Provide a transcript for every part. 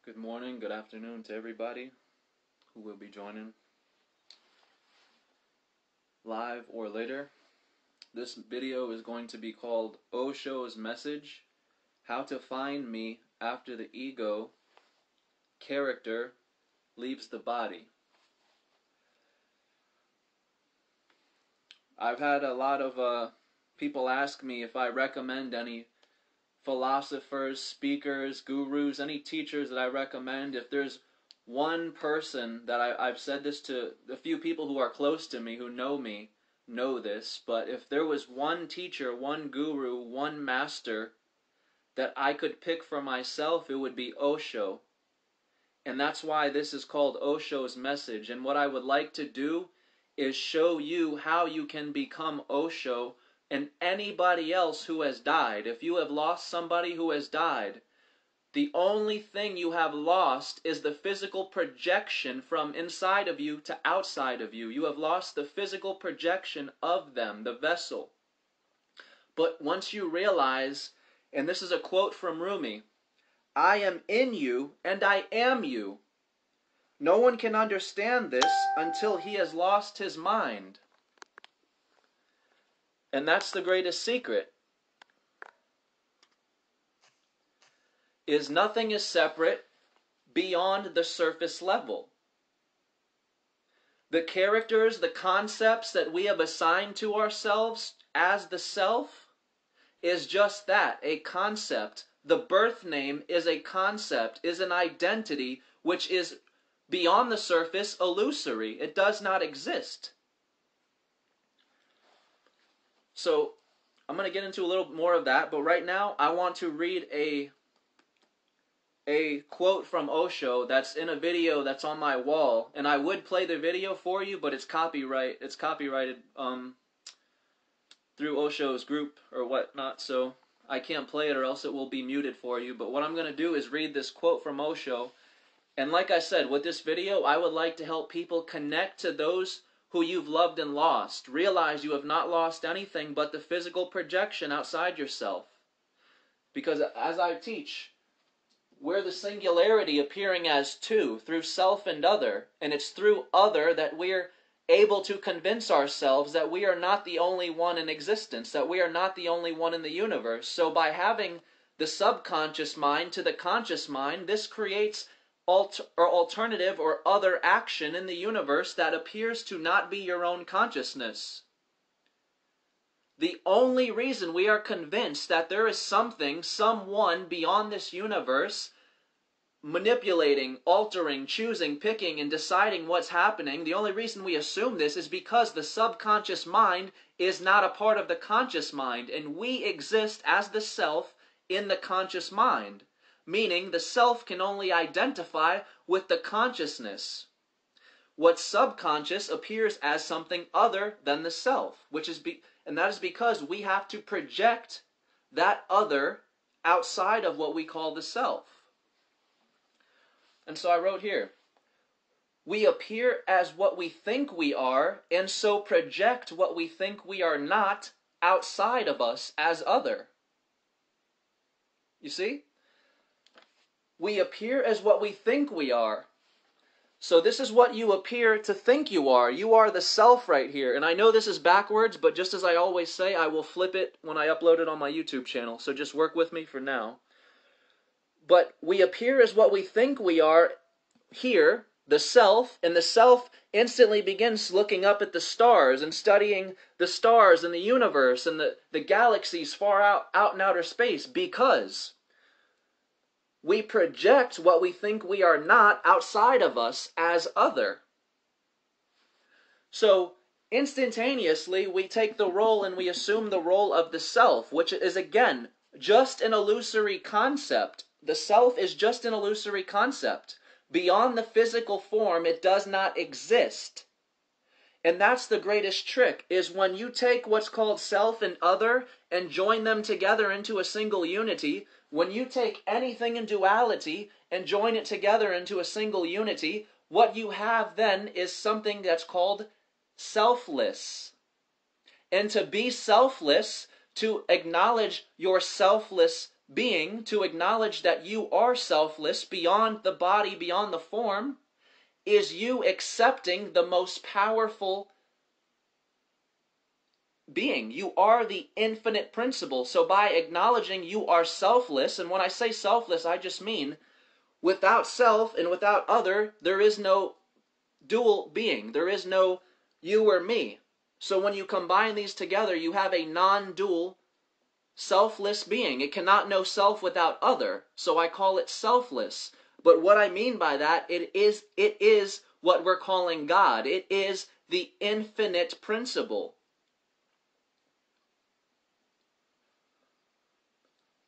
Good morning, good afternoon to everybody who will be joining live or later. This video is going to be called Osho's Message, How to Find Me After the Ego Character Leaves the Body. I've had a lot of people ask me if I recommend any philosophers, speakers, gurus, any teachers that I recommend. If there's one person that I've said this to, a few people who are close to me, who know this, but if there was one teacher, one guru, one master that I could pick for myself, it would be Osho. And that's why this is called Osho's Message. And what I would like to do is show you how you can become Osho and anybody else who has died. If you have lost somebody who has died, the only thing you have lost is the physical projection from inside of you to outside of you. You have lost the physical projection of them, the vessel. But once you realize, and this is a quote from Rumi, I am in you and I am you. No one can understand this until he has lost his mind. And that's the greatest secret, is nothing is separate beyond the surface level. The characters, the concepts that we have assigned to ourselves as the self is just that, a concept. The birth name is a concept, is an identity which is beyond the surface, illusory. It does not exist. So I'm going to get into a little more of that, but right now I want to read a quote from Osho that's in a video that's on my wall, and I would play the video for you, but it's copyrighted through Osho's group or whatnot, so I can't play it or else it will be muted for you. But what I'm going to do is read this quote from Osho, and like I said, with this video I would like to help people connect to those who you've loved and lost. Realize you have not lost anything but the physical projection outside yourself. Because as I teach, we're the singularity appearing as two, through self and other. And it's through other that we're able to convince ourselves that we are not the only one in existence, that we are not the only one in the universe. So by having the subconscious mind to the conscious mind, this creates alternative or other action in the universe that appears to not be your own consciousness. The only reason we are convinced that there is something, someone beyond this universe manipulating, altering, choosing, picking, and deciding what's happening, the only reason we assume this is because the subconscious mind is not a part of the conscious mind, and we exist as the self in the conscious mind. Meaning the self can only identify with the consciousness. What's subconscious appears as something other than the self, and that is because we have to project that other outside of what we call the self. And so I wrote here, we appear as what we think we are, and so project what we think we are not outside of us as other. You see? We appear as what we think we are. So this is what you appear to think you are. You are the self right here. And I know this is backwards, but just as I always say, I will flip it when I upload it on my YouTube channel. So just work with me for now. But we appear as what we think we are here, the self, and the self instantly begins looking up at the stars and studying the stars and the universe and the galaxies far out in outer space, because we project what we think we are not outside of us as other. So instantaneously we take the role and we assume the role of the self, which is again just an illusory concept. The self is just an illusory concept. Beyond the physical form, it does not exist. And that's the greatest trick, is when you take what's called self and other and join them together into a single unity. When you take anything in duality and join it together into a single unity, what you have then is something that's called selfless. And to be selfless, to acknowledge your selfless being, to acknowledge that you are selfless beyond the body, beyond the form, is you accepting the most powerful being. You are the infinite principle. So by acknowledging you are selfless, and when I say selfless, I just mean without self and without other, there is no dual being. There is no you or me. So when you combine these together, you have a non-dual, selfless being. It cannot know self without other. So I call it selfless. But what I mean by that, it is what we're calling God. It is the infinite principle.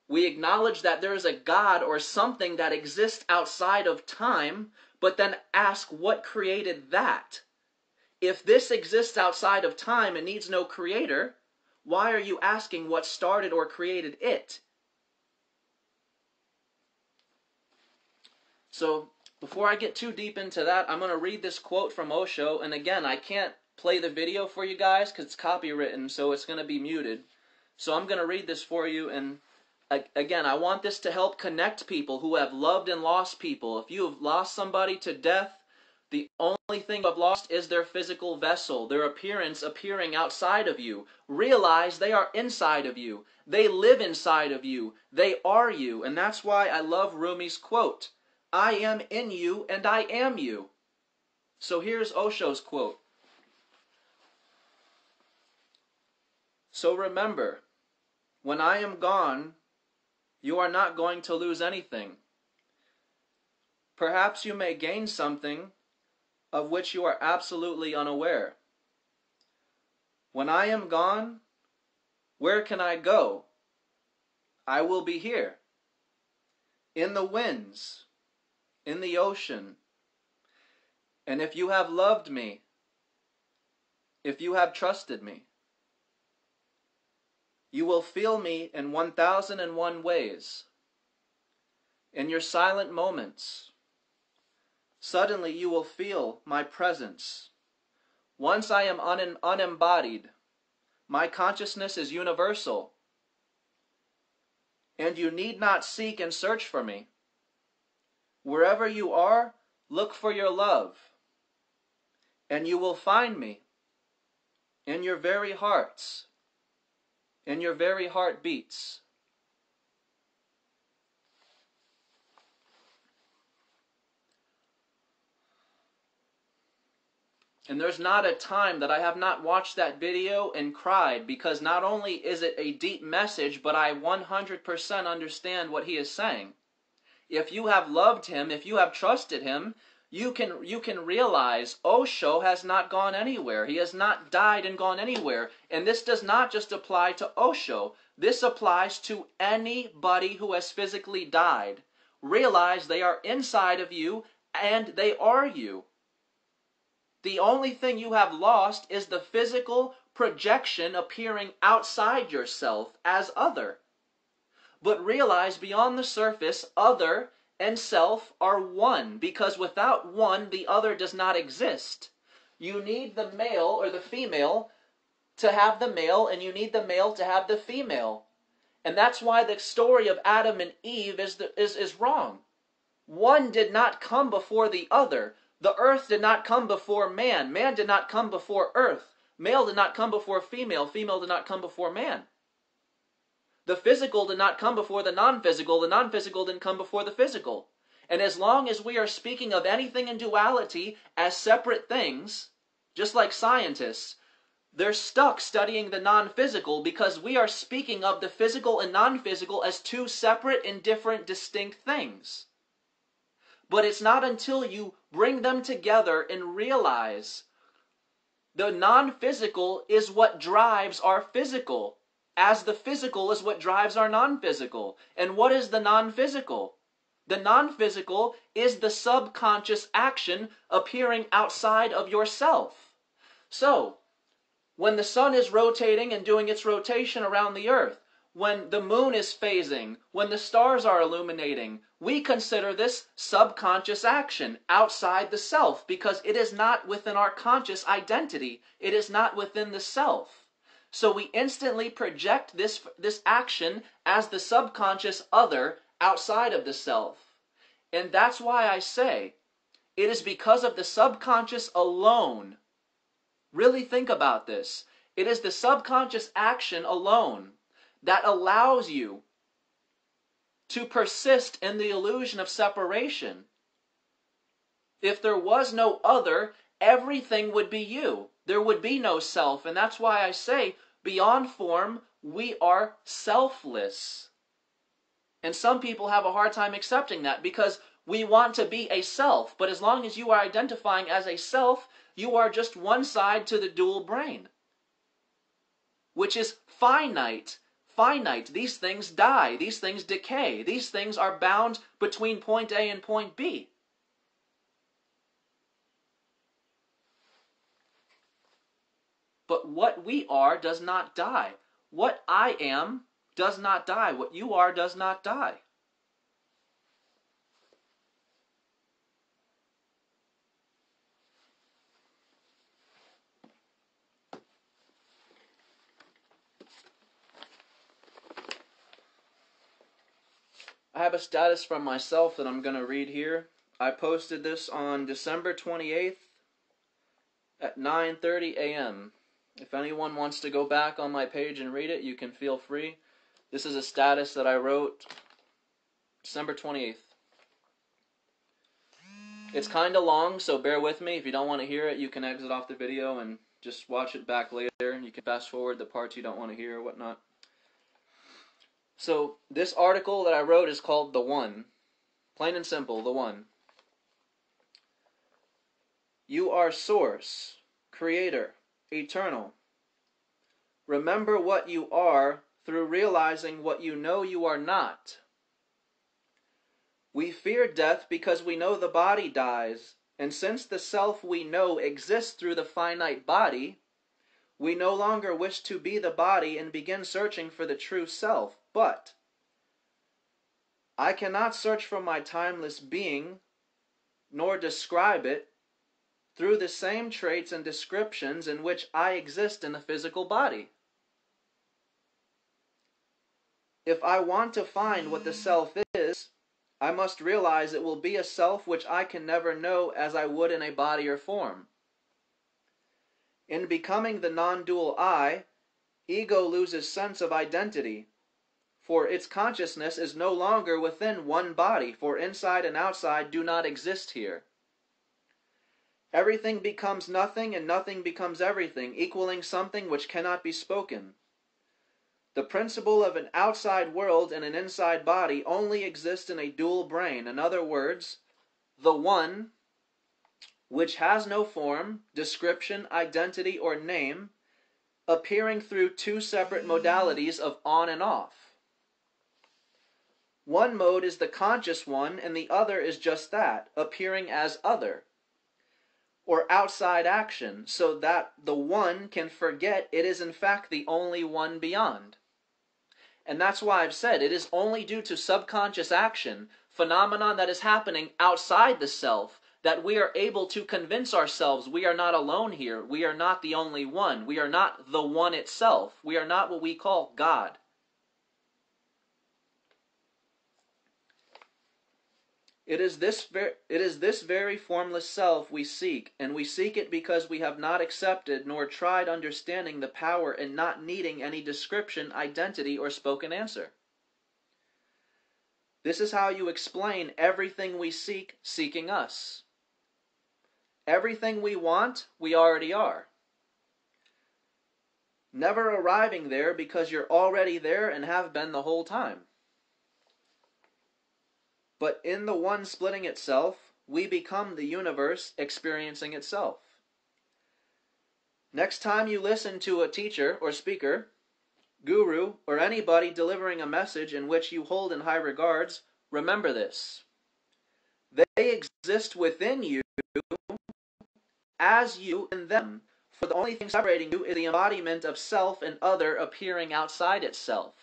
We acknowledge that there is a God or something that exists outside of time, but then ask what created that. If this exists outside of time and needs no creator, why are you asking what started or created it? So, before I get too deep into that, I'm going to read this quote from Osho. And again, I can't play the video for you guys because it's copywritten, so it's going to be muted. So I'm going to read this for you, and again, I want this to help connect people who have loved and lost people. If you have lost somebody to death, the only thing you have lost is their physical vessel, their appearance appearing outside of you. Realize they are inside of you. They live inside of you. They are you. And that's why I love Rumi's quote, I am in you and I am you. So here's Osho's quote. So remember, when I am gone, you are not going to lose anything. Perhaps you may gain something of which you are absolutely unaware. When I am gone, where can I go? I will be here, in the winds, in the ocean. And if you have loved me, if you have trusted me, you will feel me in 1001 ways. In your silent moments, suddenly you will feel my presence. Once I am unembodied, my consciousness is universal. And you need not seek and search for me. Wherever you are, look for your love. And you will find me in your very hearts, in your very heartbeats. And there's not a time that I have not watched that video and cried, because not only is it a deep message, but I 100% understand what he is saying. If you have loved him, if you have trusted him, you can realize Osho has not gone anywhere. He has not died and gone anywhere. And this does not just apply to Osho. This applies to anybody who has physically died. Realize they are inside of you and they are you. The only thing you have lost is the physical projection appearing outside yourself as other. But realize beyond the surface, other and self are one, because without one, the other does not exist. You need the male or the female to have the male, and you need the male to have the female. And that's why the story of Adam and Eve is wrong. One did not come before the other. The earth did not come before man. Man did not come before earth. Male did not come before female. Female did not come before man. The physical did not come before the non-physical. The non-physical didn't come before the physical. And as long as we are speaking of anything in duality as separate things, just like scientists, they're stuck studying the non-physical because we are speaking of the physical and non-physical as two separate and different distinct things. But it's not until you bring them together and realize the non-physical is what drives our physical, as the physical is what drives our non-physical. And what is the non-physical? The non-physical is the subconscious action appearing outside of yourself. So, when the sun is rotating and doing its rotation around the earth, when the moon is phasing, when the stars are illuminating, we consider this subconscious action outside the self, because it is not within our conscious identity. It is not within the self. So we instantly project this action as the subconscious other outside of the self. And that's why I say, it is because of the subconscious alone. Really think about this. It is the subconscious action alone that allows you to persist in the illusion of separation. If there was no other, everything would be you. There would be no self. And that's why I say, beyond form, we are selfless. And some people have a hard time accepting that because we want to be a self. But as long as you are identifying as a self, you are just one side to the dual brain, which is finite. Finite. These things die. These things decay. These things are bound between point A and point B. But what we are does not die. What I am does not die. What you are does not die. I have a status from myself that I'm going to read here. I posted this on December 28th at 9:30 a.m. If anyone wants to go back on my page and read it, you can feel free. This is a status that I wrote December 28th. It's kind of long, so bear with me. If you don't want to hear it, you can exit off the video and just watch it back later. And you can fast forward the parts you don't want to hear or whatnot. So, this article that I wrote is called The One. Plain and simple, The One. You are source, creator, eternal. Remember what you are through realizing what you know you are not. We fear death because we know the body dies, and since the self we know exists through the finite body, we no longer wish to be the body and begin searching for the true self. But I cannot search for my timeless being, nor describe it, through the same traits and descriptions in which I exist in the physical body. If I want to find what the self is, I must realize it will be a self which I can never know as I would in a body or form. In becoming the non-dual I, ego loses sense of identity, for its consciousness is no longer within one body, for inside and outside do not exist here. Everything becomes nothing and nothing becomes everything, equaling something which cannot be spoken. The principle of an outside world and an inside body only exists in a dual brain. In other words, the one, which has no form, description, identity, or name, appearing through two separate modalities of on and off. One mode is the conscious one, and the other is just that, appearing as other, or outside action, so that the one can forget it is in fact the only one beyond. And that's why I've said it is only due to subconscious action, phenomenon that is happening outside the self, that we are able to convince ourselves we are not alone here. We are not the only one. We are not the one itself. We are not what we call God. It is this very formless self we seek, and we seek it because we have not accepted nor tried understanding the power in not needing any description, identity, or spoken answer. This is how you explain everything we seek, seeking us. Everything we want, we already are. Never arriving there because you're already there and have been the whole time. But in the one splitting itself, we become the universe experiencing itself. Next time you listen to a teacher or speaker, guru, or anybody delivering a message in which you hold in high regards, remember this. They exist within you as you in them, for the only thing separating you is the embodiment of self and other appearing outside itself.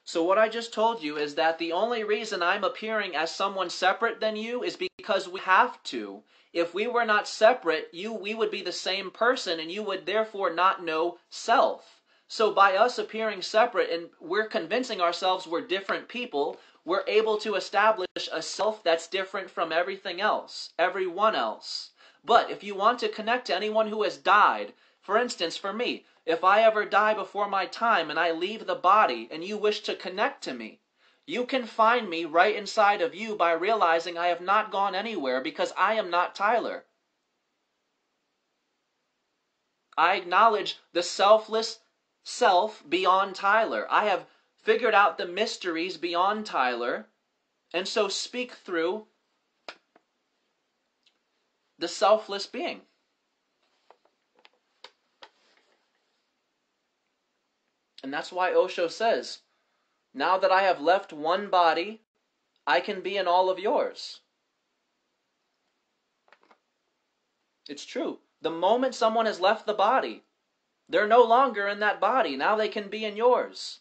So what I just told you is that the only reason I'm appearing as someone separate than you is because we have to. If we were not separate, we would be the same person, and you would therefore not know self. So by us appearing separate, and we're convincing ourselves we're different people, we're able to establish a self that's different from everything else, everyone else. But if you want to connect to anyone who has died, for instance, for me, if I ever die before my time and I leave the body and you wish to connect to me, you can find me right inside of you by realizing I have not gone anywhere because I am not Tyler. I acknowledge the selfless self beyond Tyler. I have figured out the mysteries beyond Tyler, and so speak through the selfless being. And that's why Osho says, now that I have left one body, I can be in all of yours. It's true. The moment someone has left the body, they're no longer in that body. Now they can be in yours.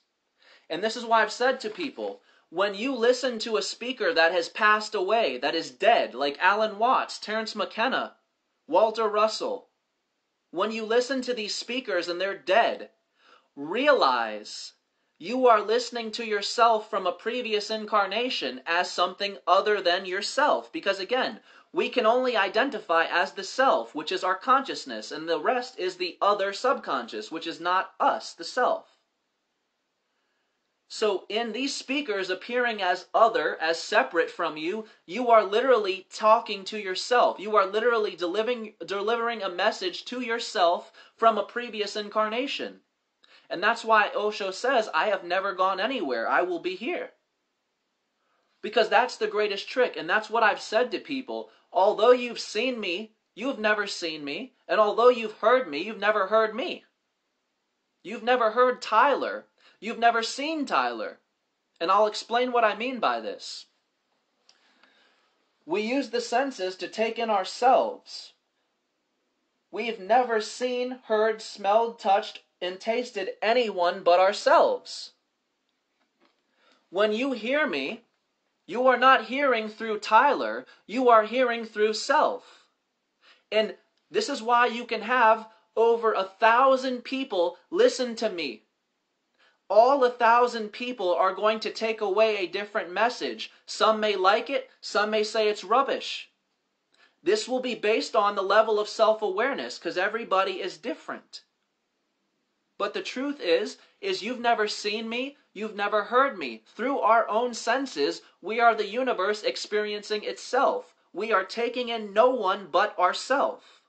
And this is why I've said to people, when you listen to a speaker that has passed away, that is dead, like Alan Watts, Terence McKenna, Walter Russell, when you listen to these speakers and they're dead, realize you are listening to yourself from a previous incarnation as something other than yourself. Because again, we can only identify as the self, which is our consciousness, and the rest is the other subconscious, which is not us, the self. So in these speakers appearing as other, as separate from you, you are literally talking to yourself. You are literally delivering a message to yourself from a previous incarnation. And that's why Osho says, I have never gone anywhere. I will be here. Because that's the greatest trick. And that's what I've said to people. Although you've seen me, you've never seen me. And although you've heard me, you've never heard me. You've never heard Tyler. You've never seen Tyler. And I'll explain what I mean by this. We use the senses to take in ourselves. We've never seen, heard, smelled, touched, and tasted anyone but ourselves. When you hear me, you are not hearing through Tyler, you are hearing through self. And this is why you can have over 1,000 people listen to me. All 1,000 people are going to take away a different message. Some may like it, some may say it's rubbish. This will be based on the level of self-awareness, because everybody is different. But the truth is you've never seen me, you've never heard me. Through our own senses, we are the universe experiencing itself. We are taking in no one but ourself.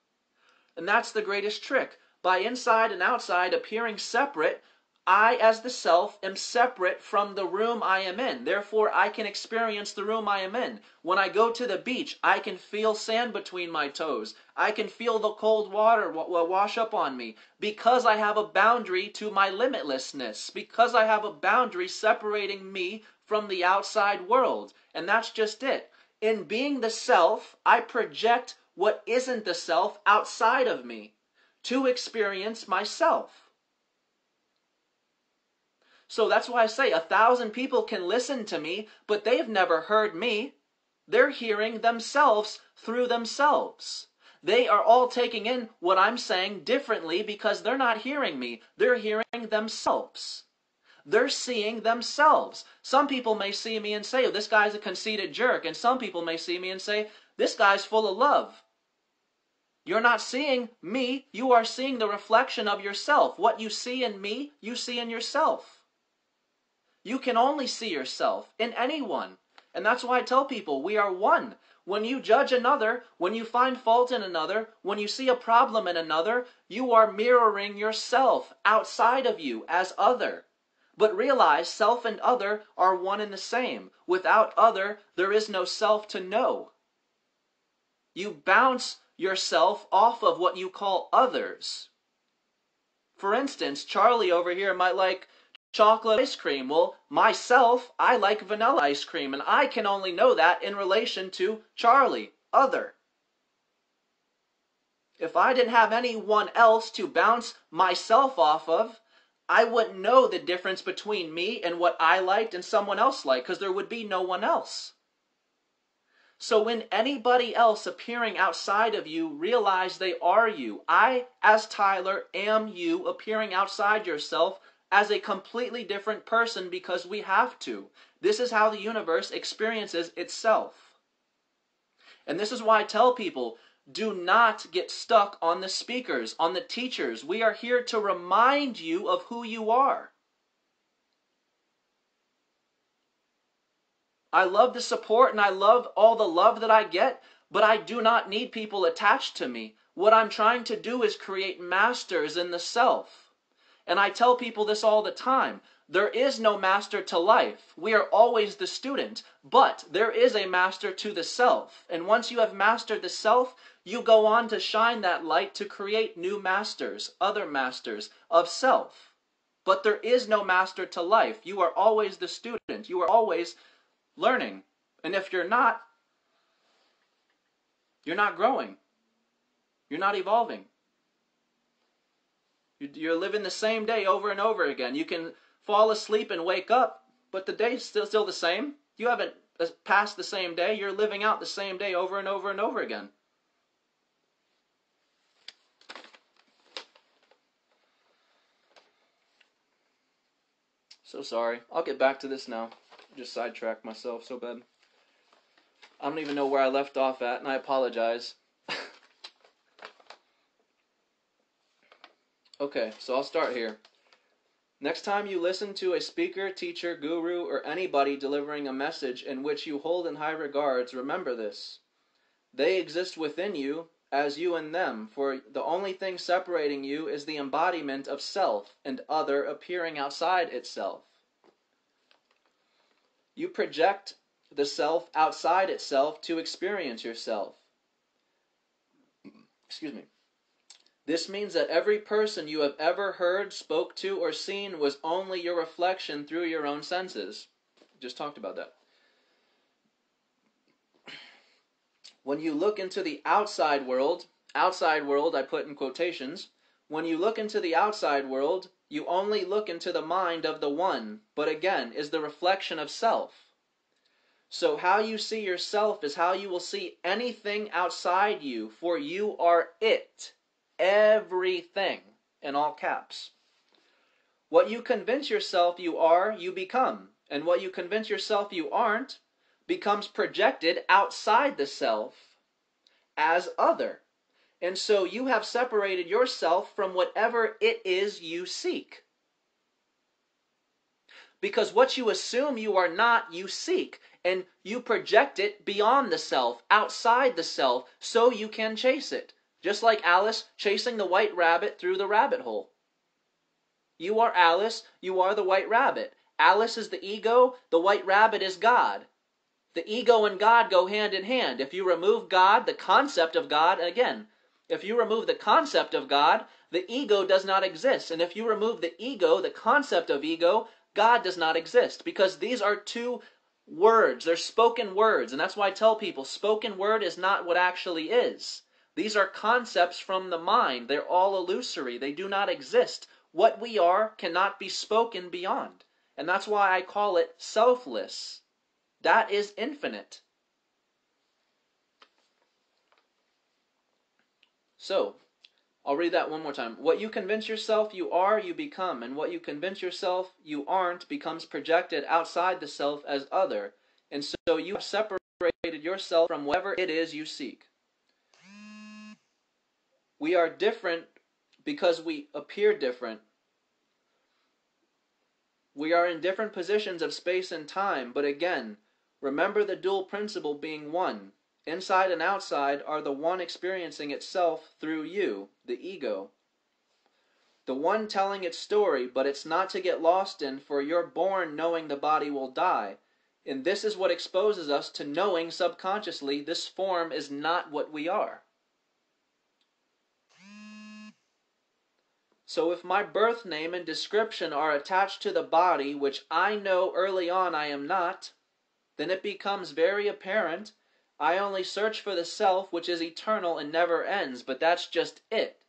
And that's the greatest trick. By inside and outside appearing separate, I, as the self, am separate from the room I am in. Therefore, I can experience the room I am in. When I go to the beach, I can feel sand between my toes. I can feel the cold water wash up on me. Because I have a boundary to my limitlessness. Because I have a boundary separating me from the outside world. And that's just it. In being the self, I project what isn't the self outside of me to experience myself. So that's why I say 1,000 people can listen to me, but they've never heard me. They're hearing themselves through themselves. They are all taking in what I'm saying differently because they're not hearing me. They're hearing themselves. They're seeing themselves. Some people may see me and say, oh, this guy's a conceited jerk. And some people may see me and say, this guy's full of love. You're not seeing me. You are seeing the reflection of yourself. What you see in me, you see in yourself. You can only see yourself in anyone. And that's why I tell people we are one. When you judge another, when you find fault in another, when you see a problem in another, you are mirroring yourself outside of you as other. But realize self and other are one and the same. Without other, there is no self to know. You bounce yourself off of what you call others. For instance, Charlie over here might like chocolate ice cream. Well, myself, I like vanilla ice cream, and I can only know that in relation to Charlie, other. If I didn't have anyone else to bounce myself off of, I wouldn't know the difference between me and what I liked and someone else liked, because there would be no one else. So when anybody else appearing outside of you realize they are you, I, as Tyler, am you appearing outside yourself as a completely different person because we have to. This is how the universe experiences itself. And this is why I tell people, do not get stuck on the speakers, on the teachers. We are here to remind you of who you are. I love the support and I love all the love that I get, but I do not need people attached to me. What I'm trying to do is create masters in the self. And I tell people this all the time. There is no master to life. We are always the student, but there is a master to the self. And once you have mastered the self, you go on to shine that light to create new masters, other masters of self. But there is no master to life. You are always the student. You are always learning. And if you're not growing. You're not evolving. You're living the same day over and over again. You can fall asleep and wake up, but the day's still the same. You haven't passed the same day. You're living out the same day over and over and over again. So sorry. I'll get back to this now. Just sidetracked myself so bad. I don't even know where I left off at, and I apologize. Okay, so I'll start here. Next time you listen to a speaker, teacher, guru, or anybody delivering a message in which you hold in high regards, remember this. They exist within you as you and them, for the only thing separating you is the embodiment of self and other appearing outside itself. You project the self outside itself to experience yourself. Excuse me. This means that every person you have ever heard, spoke to, or seen was only your reflection through your own senses. Just talked about that. When you look into the outside world I put in quotations, when you look into the outside world, you only look into the mind of the one, but again, is the reflection of self. So how you see yourself is how you will see anything outside you, for you are it. Everything, in all caps. What you convince yourself you are, you become. And what you convince yourself you aren't, becomes projected outside the self as other. And so you have separated yourself from whatever it is you seek. Because what you assume you are not, you seek. And you project it beyond the self, outside the self, so you can chase it. Just like Alice chasing the white rabbit through the rabbit hole. You are Alice, you are the white rabbit. Alice is the ego, the white rabbit is God. The ego and God go hand in hand. If you remove God, the concept of God, again, if you remove the concept of God, the ego does not exist. And if you remove the ego, the concept of ego, God does not exist. Because these are two words, they're spoken words. And that's why I tell people, spoken word is not what actually is. These are concepts from the mind. They're all illusory. They do not exist. What we are cannot be spoken beyond. And that's why I call it selfless. That is infinite. So, I'll read that one more time. What you convince yourself you are, you become. And what you convince yourself you aren't becomes projected outside the self as other. And so you have separated yourself from whatever it is you seek. We are different because we appear different. We are in different positions of space and time, but again, remember the dual principle being one. Inside and outside are the one experiencing itself through you, the ego. The one telling its story, but it's not to get lost in, for you're born knowing the body will die. And this is what exposes us to knowing subconsciously this form is not what we are. So if my birth name and description are attached to the body, which I know early on I am not, then it becomes very apparent I only search for the self which is eternal and never ends, but that's just it.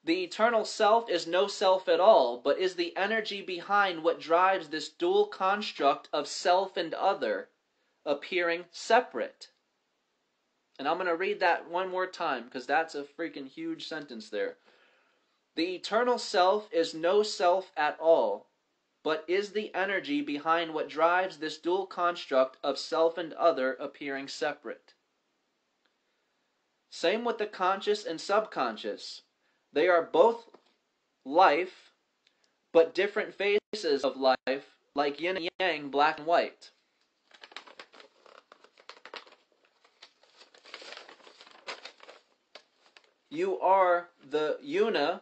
The eternal self is no self at all, but is the energy behind what drives this dual construct of self and other. appearing separate. And I'm going to read that one more time because that's a freaking huge sentence there. The eternal self is no self at all, but is the energy behind what drives this dual construct of self and other appearing separate. Same with the conscious and subconscious. They are both life, but different phases of life, like yin and yang, black and white. You are the una,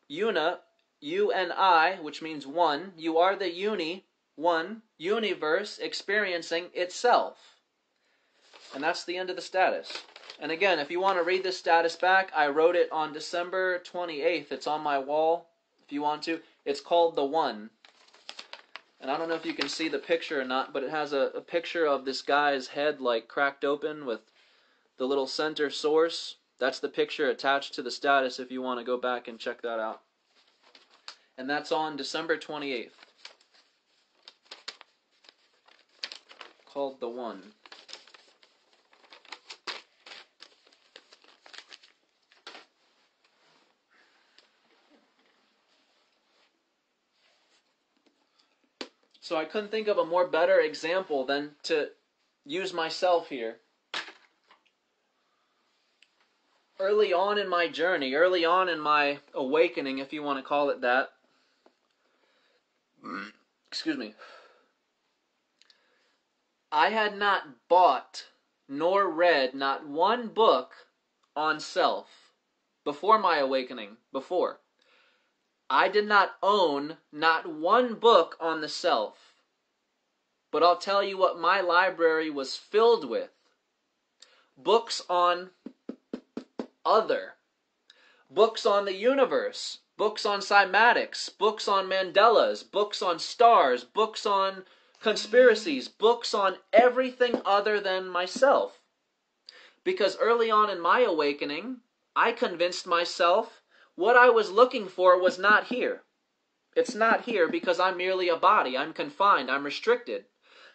you and I, which means one. You are the one, universe experiencing itself. And that's the end of the status. And again, if you want to read this status back, I wrote it on December 28th. It's on my wall, if you want to. It's called The One. And I don't know if you can see the picture or not, but it has a picture of this guy's head like cracked open with the little center source. That's the picture attached to the status if you want to go back and check that out. And that's on December 28th. Called The One. So I couldn't think of a more better example than to use myself here. Early on in my journey, early on in my awakening, if you want to call it that, excuse me, I had not bought nor read not one book on self before my awakening, before. I did not own not one book on the self. But I'll tell you what my library was filled with. Books on other. Books on the universe. Books on cymatics. Books on Mandalas. Books on stars. Books on conspiracies. Books on everything other than myself. Because early on in my awakening, I convinced myself what I was looking for was not here. It's not here because I'm merely a body. I'm confined. I'm restricted.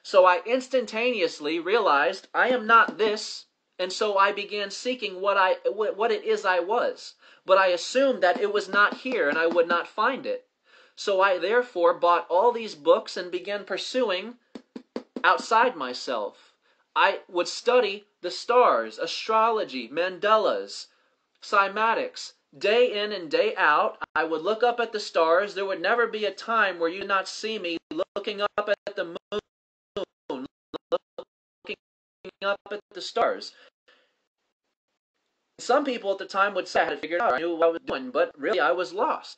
So I instantaneously realized I am not this, and so I began seeking what it is I was. But I assumed that it was not here and I would not find it. So I therefore bought all these books and began pursuing outside myself. I would study the stars, astrology, Mandalas, cymatics. Day in and day out, I would look up at the stars. There would never be a time where you did not see me looking up at the moon, looking up at the stars. Some people at the time would say I had it figured out, I knew what I was doing, but really I was lost.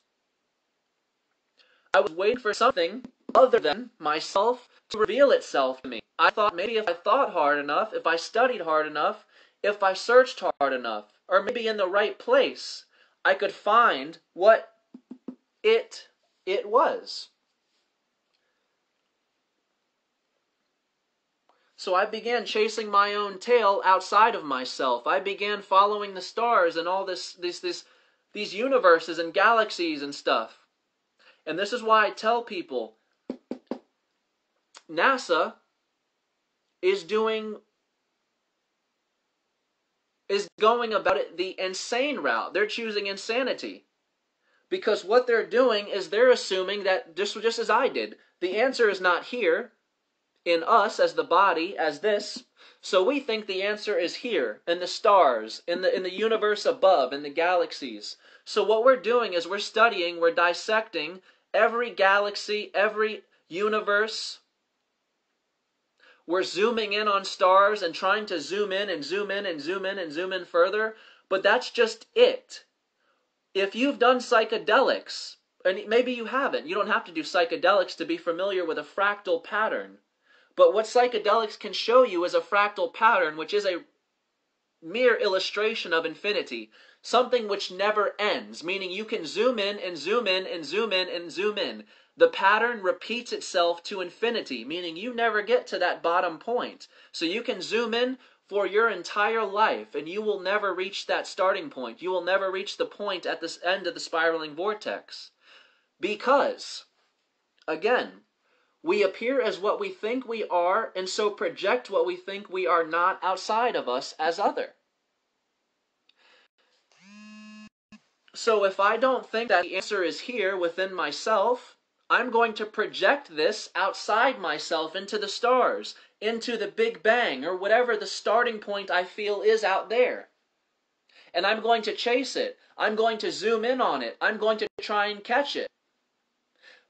I was waiting for something other than myself to reveal itself to me. I thought maybe if I thought hard enough, if I studied hard enough, if I searched hard enough, or maybe in the right place, I could find what it was. So I began chasing my own tail outside of myself. I began following the stars and all these universes and galaxies and stuff. And this is why I tell people, NASA is going about it the insane route. They're choosing insanity. Because what they're doing is they're assuming that, just as I did, the answer is not here, in us as the body, as this. So we think the answer is here, in the stars, in the universe above, in the galaxies. So what we're doing is we're studying, we're dissecting every galaxy, every universe. We're zooming in on stars and trying to zoom in and zoom in and zoom in and zoom in further, but that's just it. If you've done psychedelics, and maybe you haven't, you don't have to do psychedelics to be familiar with a fractal pattern. But what psychedelics can show you is a fractal pattern, which is a mere illustration of infinity. Something which never ends, meaning you can zoom in and zoom in and zoom in and zoom in. The pattern repeats itself to infinity, meaning you never get to that bottom point. So you can zoom in for your entire life, and you will never reach that starting point. You will never reach the point at this end of the spiraling vortex. Because, again, We appear as what we think we are, and so project what we think we are not outside of us as other. So if I don't think that the answer is here within myself, I'm going to project this outside myself into the stars, into the Big Bang, or whatever the starting point I feel is out there. And I'm going to chase it. I'm going to zoom in on it. I'm going to try and catch it.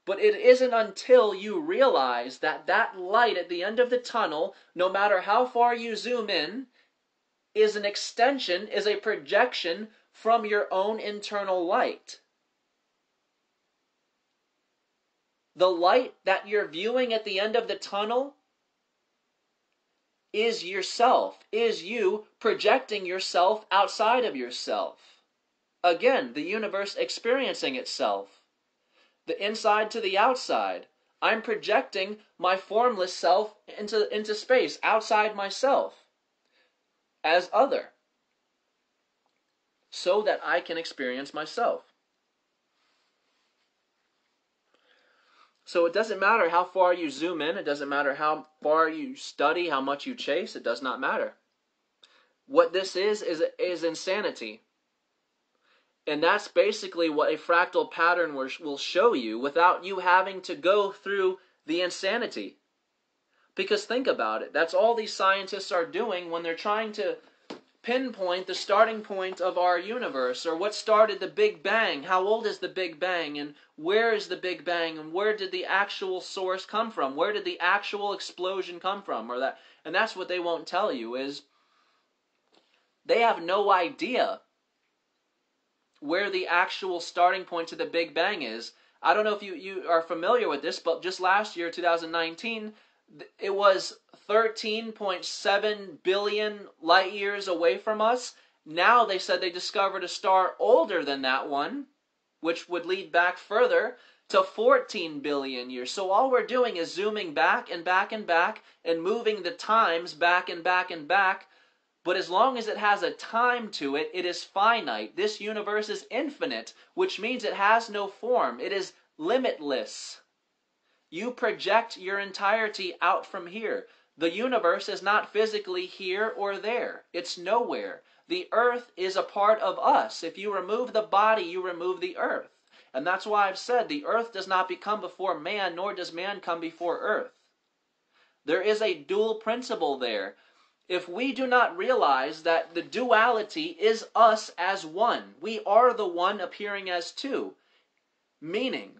But it isn't until you realize that that light at the end of the tunnel, no matter how far you zoom in, is an extension, is a projection from your own internal light. The light that you're viewing at the end of the tunnel is yourself, is you projecting yourself outside of yourself. Again, the universe experiencing itself. The inside to the outside. I'm projecting my formless self into space, outside myself, as other, so that I can experience myself. So it doesn't matter how far you zoom in, it doesn't matter how far you study, how much you chase, it does not matter. What this is insanity. And that's basically what a fractal pattern will show you without you having to go through the insanity. Because think about it, that's all these scientists are doing when they're trying to pinpoint the starting point of our universe, or what started the Big Bang. How old is the Big Bang, and where is the Big Bang, and where did the actual source come from? Where did the actual explosion come from? And that's what they won't tell you, is they have no idea where the actual starting point to the Big Bang is. I don't know if you are familiar with this, but just last year, 2019, it was 13.7 billion light years away from us. Now they said they discovered a star older than that one, which would lead back further to 14 billion years. So all we're doing is zooming back and back and back and moving the times back and back and back. But as long as it has a time to it, it is finite. This universe is infinite, which means it has no form. It is limitless. You project your entirety out from here. The universe is not physically here or there. It's nowhere. The earth is a part of us. If you remove the body, you remove the earth. And that's why I've said the earth does not become before man, nor does man come before earth. There is a dual principle there. If we do not realize that the duality is us as one, we are the one appearing as two, meaning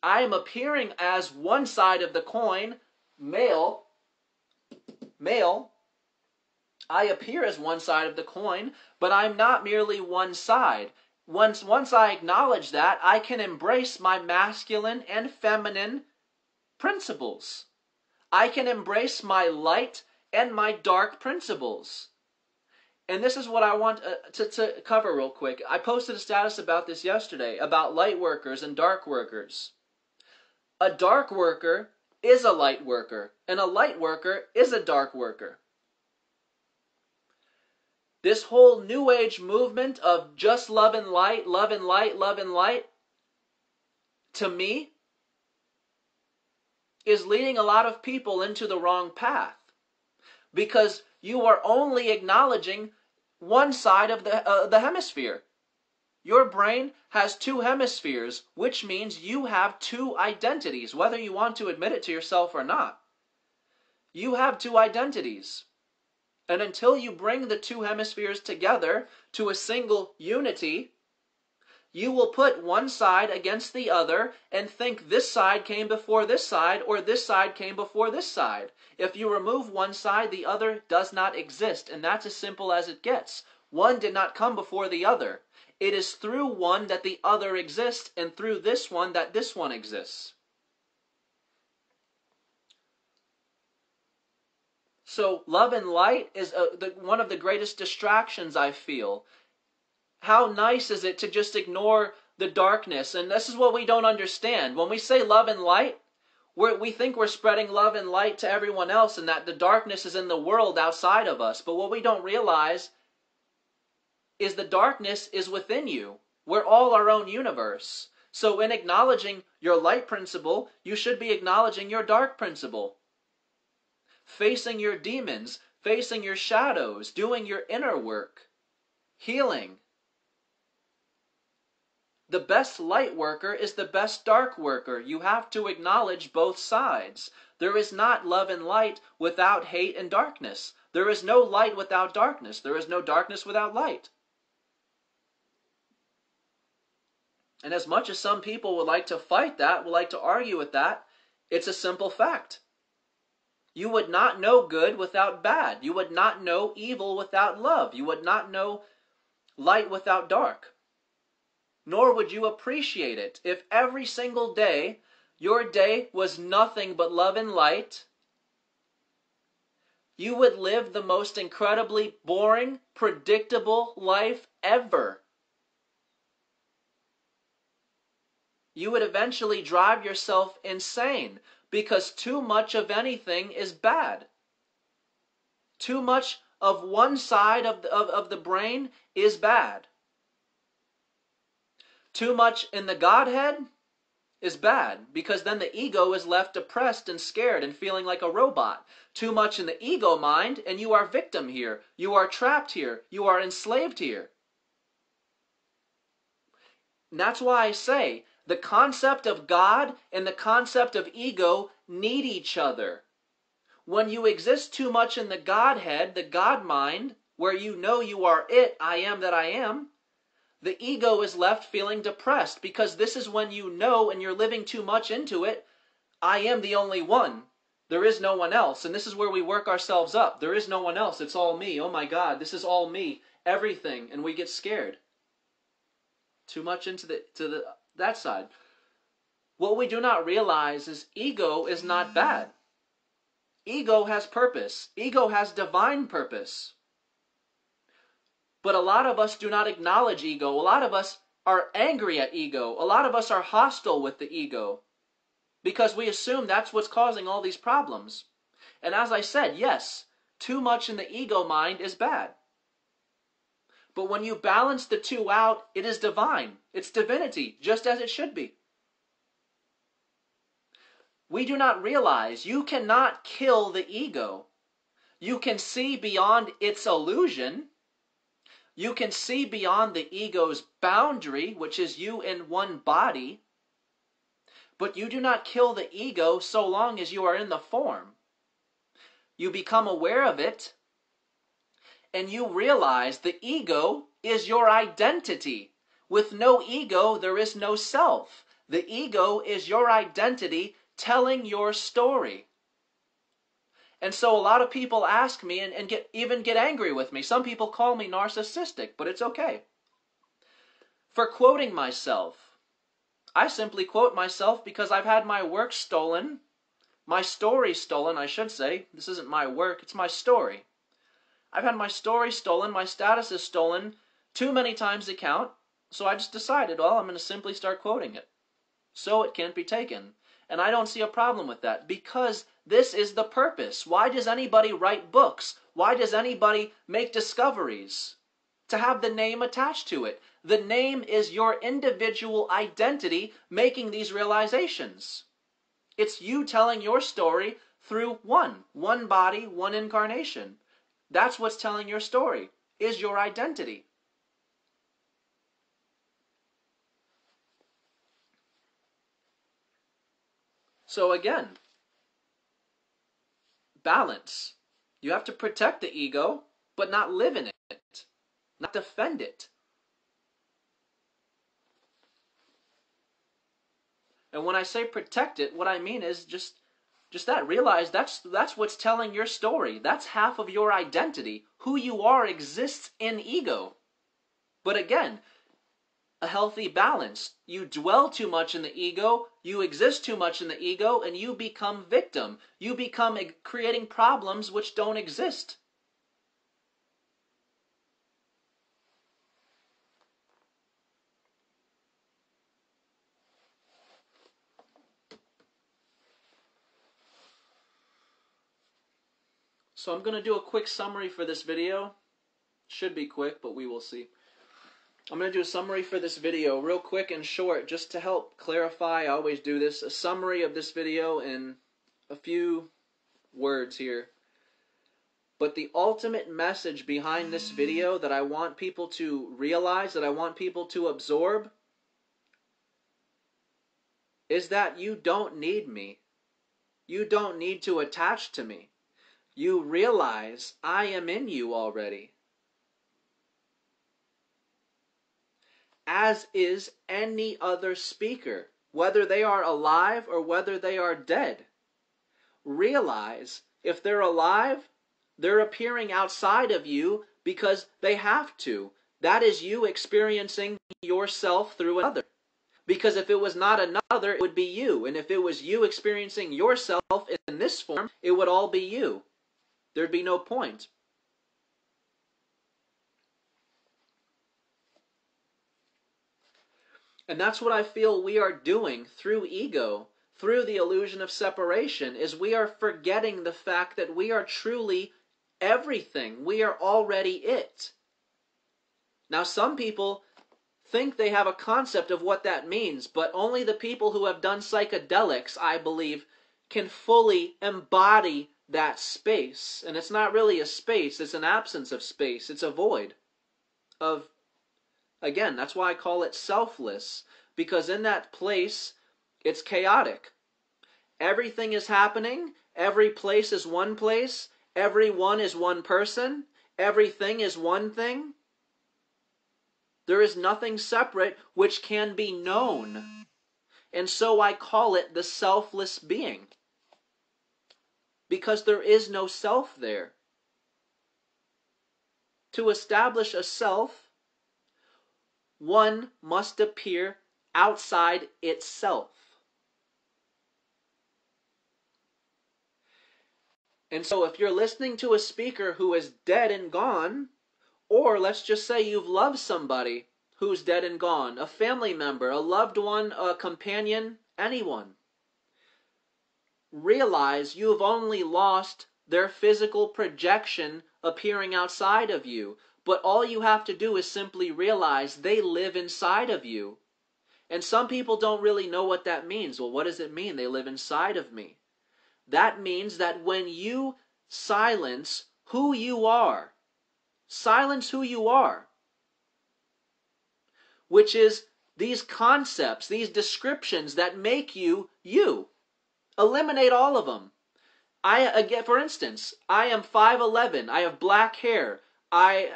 I am appearing as one side of the coin, male. I appear as one side of the coin, but I'm not merely one side. Once I acknowledge that, I can embrace my masculine and feminine principles. I can embrace my light and my dark principles. And this is what I want to cover real quick. I posted a status about this yesterday, about light workers and dark workers. A dark worker is a light worker, and a light worker is a dark worker. This whole New Age movement of just love and light, love and light, love and light, to me, is leading a lot of people into the wrong path. Because you are only acknowledging one side of the hemisphere. Your brain has two hemispheres, which means you have two identities, whether you want to admit it to yourself or not. You have two identities. And until you bring the two hemispheres together to a single unity, you will put one side against the other and think this side came before this side, or this side came before this side. If you remove one side, the other does not exist, and that's as simple as it gets. One did not come before the other. It is through one that the other exists, and through this one that this one exists. So love and light is one of the greatest distractions, I feel. How nice is it to just ignore the darkness? And this is what we don't understand. When we say love and light, we think we're spreading love and light to everyone else, and that the darkness is in the world outside of us. But what we don't realize is the darkness is within you. We're all our own universe. So in acknowledging your light principle, you should be acknowledging your dark principle. Facing your demons, facing your shadows, doing your inner work, healing. The best light worker is the best dark worker. You have to acknowledge both sides. There is not love and light without hate and darkness. There is no light without darkness. There is no darkness without light. And as much as some people would like to fight that, would like to argue with that, it's a simple fact. You would not know good without bad. You would not know evil without love. You would not know light without dark. Nor would you appreciate it if every single day your day was nothing but love and light. You would live the most incredibly boring, predictable life ever. You would eventually drive yourself insane because too much of anything is bad. Too much of one side of the brain is bad. Too much in the Godhead is bad because then the ego is left depressed and scared and feeling like a robot. Too much in the ego mind and you are victim here. You are trapped here. You are enslaved here. And that's why I say the concept of God and the concept of ego need each other. When you exist too much in the Godhead, the God mind, where you know you are it, I am that I am, the ego is left feeling depressed because this is when you know and you're living too much into it, I am the only one. There is no one else. And this is where we work ourselves up. There is no one else. It's all me. Oh my God, this is all me. Everything. And we get scared. Too much into that side. What we do not realize is ego is not bad. Ego has purpose. Ego has divine purpose. But a lot of us do not acknowledge ego. A lot of us are angry at ego. A lot of us are hostile with the ego because we assume that's what's causing all these problems. And as I said, yes, too much in the ego mind is bad. But when you balance the two out, it is divine. It's divinity, just as it should be. We do not realize you cannot kill the ego. You can see beyond its illusion. You can see beyond the ego's boundary, which is you in one body. But you do not kill the ego so long as you are in the form. You become aware of it, and you realize the ego is your identity. With no ego, there is no self. The ego is your identity telling your story. And so a lot of people ask me and even get angry with me. Some people call me narcissistic, but it's okay. For quoting myself. I simply quote myself because I've had my work stolen. My story stolen, I should say. This isn't my work, it's my story. I've had my story stolen, my status is stolen too many times to count. So I just decided, well, I'm going to simply start quoting it. So it can't be taken. And I don't see a problem with that because this is the purpose. Why does anybody write books? Why does anybody make discoveries? To have the name attached to it. The name is your individual identity making these realizations. It's you telling your story through one body, one incarnation. That's what's telling your story, is your identity. So again, balance. You have to protect the ego, but not live in it, not defend it. And when I say protect it, what I mean is just that. Realize that's what's telling your story. That's half of your identity. Who you are exists in ego. But again, a healthy balance. You dwell too much in the ego, you exist too much in the ego, and you become victim. You become creating problems which don't exist. So I'm going to do a quick summary for this video. Should be quick, but we will see. I'm going to do a summary for this video, real quick and short, just to help clarify. I always do this, a summary of this video in a few words here. But the ultimate message behind this video that I want people to realize, that I want people to absorb, is that you don't need me. You don't need to attach to me. You realize I am in you already. As is any other speaker, whether they are alive or whether they are dead. Realize if they're alive, they're appearing outside of you because they have to. That is you experiencing yourself through another. Because if it was not another, it would be you. And if it was you experiencing yourself in this form, it would all be you. There'd be no point. And that's what I feel we are doing through ego, through the illusion of separation, is we are forgetting the fact that we are truly everything. We are already it. Now, some people think they have a concept of what that means, but only the people who have done psychedelics, I believe, can fully embody that space. And it's not really a space, it's an absence of space. It's a void of, again, that's why I call it selfless, because in that place, it's chaotic. Everything is happening, every place is one place, everyone is one person, everything is one thing. There is nothing separate which can be known. And so I call it the selfless being. Because there is no self there. To establish a self, one must appear outside itself. And so if you're listening to a speaker who is dead and gone, or let's just say you've loved somebody who's dead and gone, a family member, a loved one, a companion, anyone, realize you've only lost their physical projection appearing outside of you. But all you have to do is simply realize they live inside of you. And some people don't really know what that means. Well, what does it mean? They live inside of me. That means that when you silence who you are, which is these concepts, these descriptions that make you, you. Eliminate all of them. Again, for instance, I am 5'11", I have black hair, I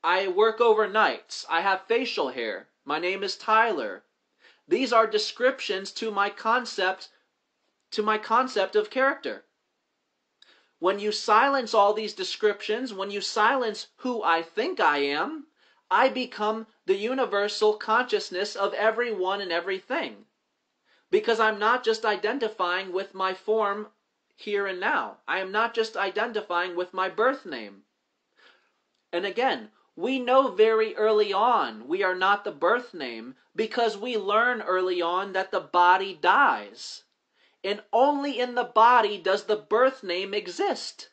work overnights, I have facial hair, my name is Tyler. These are descriptions to my concept of character. When you silence all these descriptions, when you silence who I think I am, I become the universal consciousness of everyone and everything. Because I'm not just identifying with my form here and now. I am not just identifying with my birth name. And again, we know very early on we are not the birth name because we learn early on that the body dies. And only in the body does the birth name exist.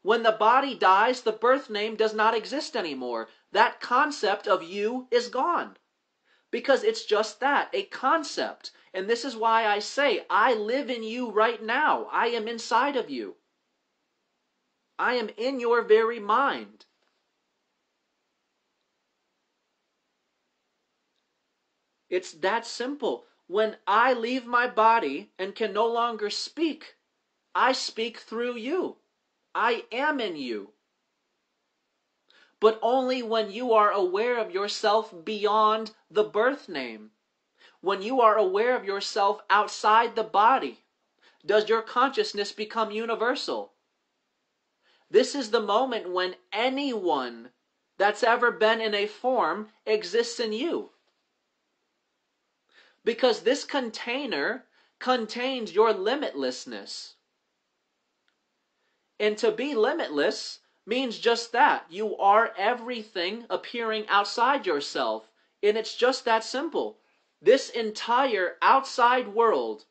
When the body dies, the birth name does not exist anymore. That concept of you is gone. Because it's just that, a concept. And this is why I say, I live in you right now. I am inside of you. I am in your very mind. It's that simple. When I leave my body and can no longer speak, I speak through you. I am in you. But only when you are aware of yourself beyond the birth name. When you are aware of yourself outside the body, does your consciousness become universal. This is the moment when anyone that's ever been in a form exists in you. Because this container contains your limitlessness. And to be limitless means just that. You are everything appearing outside yourself. And it's just that simple. This entire outside world,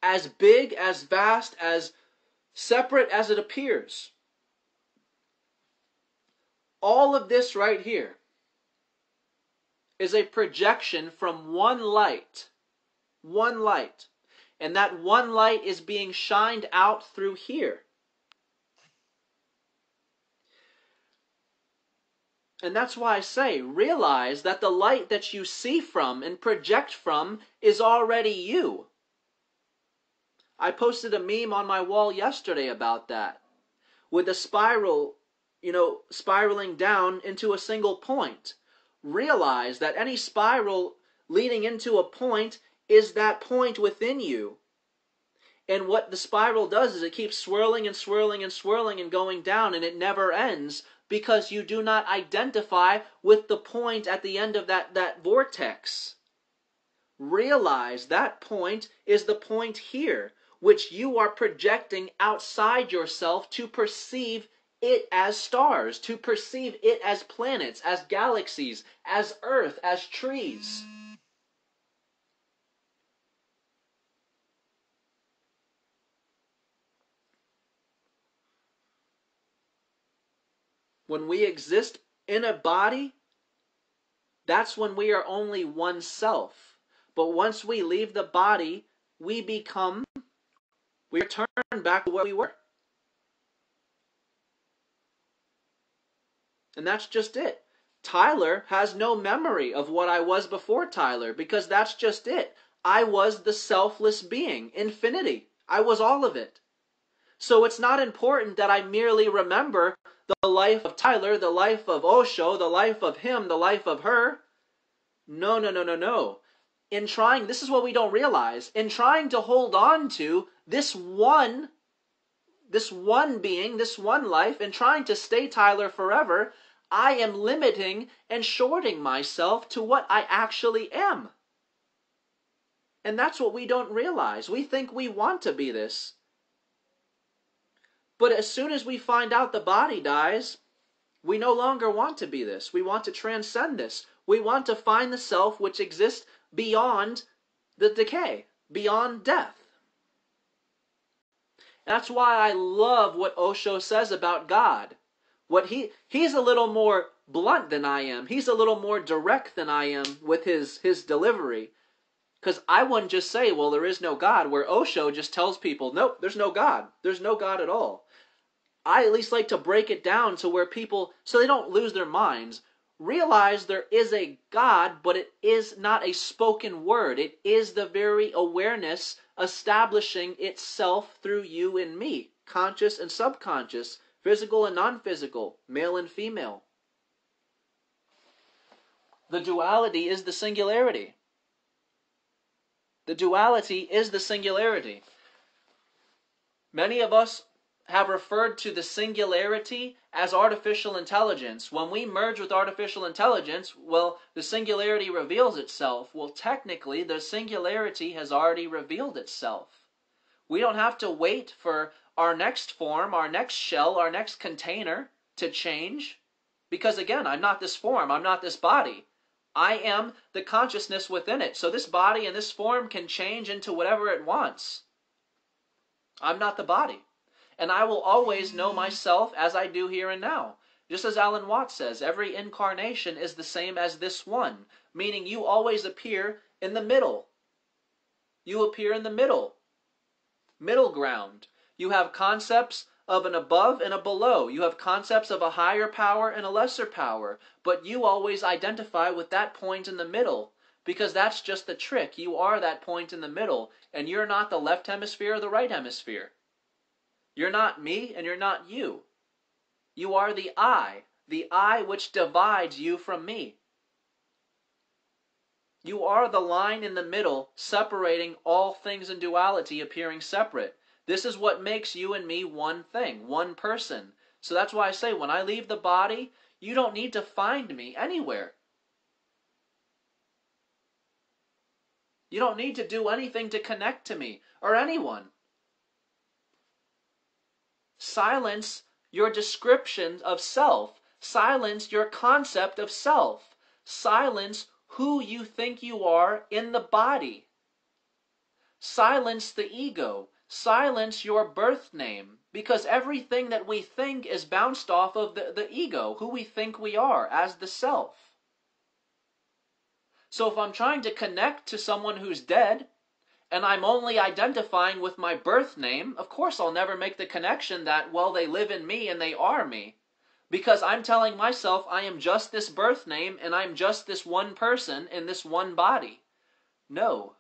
as big, as vast, as separate as it appears, all of this right here is a projection from one light. One light. And that one light is being shined out through here. And that's why I say, realize that the light that you see from and project from is already you. I posted a meme on my wall yesterday about that. With the spiral, spiraling down into a single point. Realize that any spiral leading into a point is that point within you. And what the spiral does is it keeps swirling and swirling and swirling and going down, and it never ends because you do not identify with the point at the end of that vortex. Realize that point is the point here, which you are projecting outside yourself to perceive it as stars, to perceive it as planets, as galaxies, as earth, as trees. When we exist in a body, that's when we are only one self. But once we leave the body, we return back to where we were. And that's just it. Tyler has no memory of what I was before Tyler, because that's just it. I was the selfless being, infinity. I was all of it. So it's not important that I merely remember the life of Tyler, the life of Osho, the life of him, the life of her. No. This is what we don't realize. In trying to hold on to this one being, this one life, and trying to stay Tyler forever, I am limiting and shorting myself to what I actually am. And that's what we don't realize. We think we want to be this. But as soon as we find out the body dies, we no longer want to be this. We want to transcend this. We want to find the self which exists beyond the decay, beyond death. That's why I love what Osho says about God. He's a little more blunt than I am. He's a little more direct than I am with his delivery. Because I wouldn't just say, well, there is no God, where Osho just tells people, nope, there's no God. There's no God at all. I at least like to break it down to where people, so they don't lose their minds, realize there is a God, but it is not a spoken word. It is the very awareness establishing itself through you and me, conscious and subconscious, physical and non-physical, male and female. The duality is the singularity. The duality is the singularity. Many of us have referred to the singularity as artificial intelligence. When we merge with artificial intelligence, well, the singularity reveals itself. Well, technically, the singularity has already revealed itself. We don't have to wait for our next form, our next shell, our next container to change. Because again, I'm not this form, I'm not this body. I am the consciousness within it. So this body and this form can change into whatever it wants. I'm not the body. And I will always know myself as I do here and now. Just as Alan Watts says, every incarnation is the same as this one. Meaning you always appear in the middle. You appear in the middle. Middle ground. You have concepts of an above and a below. You have concepts of a higher power and a lesser power. But you always identify with that point in the middle. Because that's just the trick. You are that point in the middle. And you're not the left hemisphere or the right hemisphere. You're not me and you're not you. You are the I which divides you from me. You are the line in the middle separating all things in duality appearing separate. This is what makes you and me one thing, one person. So that's why I say when I leave the body, you don't need to find me anywhere. You don't need to do anything to connect to me or anyone. Silence your description of self. Silence your concept of self. Silence who you think you are in the body. Silence the ego. Silence your birth name. Because everything that we think is bounced off of the ego, who we think we are as the self. So if I'm trying to connect to someone who's dead, and I'm only identifying with my birth name, of course I'll never make the connection that, well, they live in me and they are me. Because I'm telling myself I am just this birth name and I'm just this one person in this one body. No.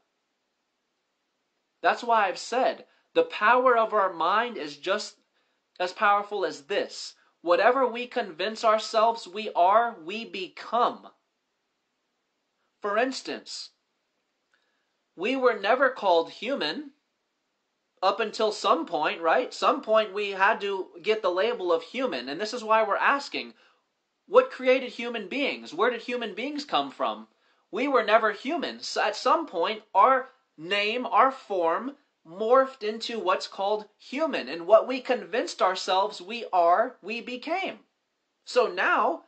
That's why I've said the power of our mind is just as powerful as this. Whatever we convince ourselves we are, we become. For instance, we were never called human up until some point, right? Some point we had to get the label of human. And this is why we're asking, what created human beings? Where did human beings come from? We were never human. So at some point, our name, our form, morphed into what's called human. And what we convinced ourselves we are, we became. So now,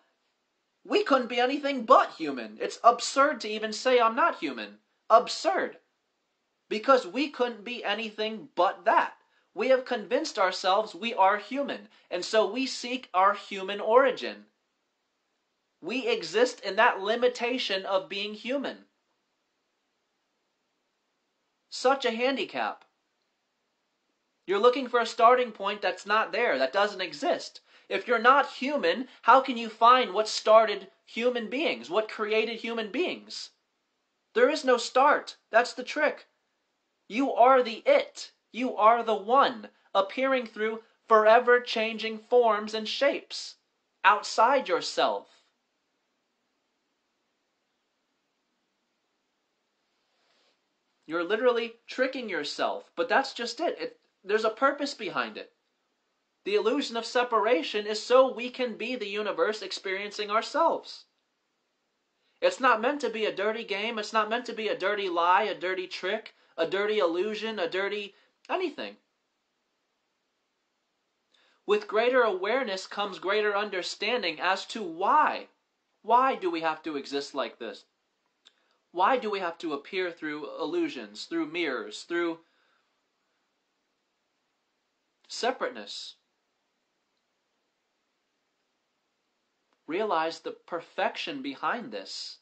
we couldn't be anything but human. It's absurd to even say I'm not human. Absurd. Because we couldn't be anything but that. We have convinced ourselves we are human, and so we seek our human origin. We exist in that limitation of being human. Such a handicap. You're looking for a starting point that's not there, that doesn't exist. If you're not human, how can you find what started human beings? What created human beings? There is no start. That's the trick. You are the it. You are the one, appearing through forever changing forms and shapes, outside yourself. You're literally tricking yourself, but that's just it. There's a purpose behind it. The illusion of separation is so we can be the universe experiencing ourselves. It's not meant to be a dirty game. It's not meant to be a dirty lie, a dirty trick, a dirty illusion, a dirty anything. With greater awareness comes greater understanding as to why. Why do we have to exist like this? Why do we have to appear through illusions, through mirrors, through separateness? Realize the perfection behind this.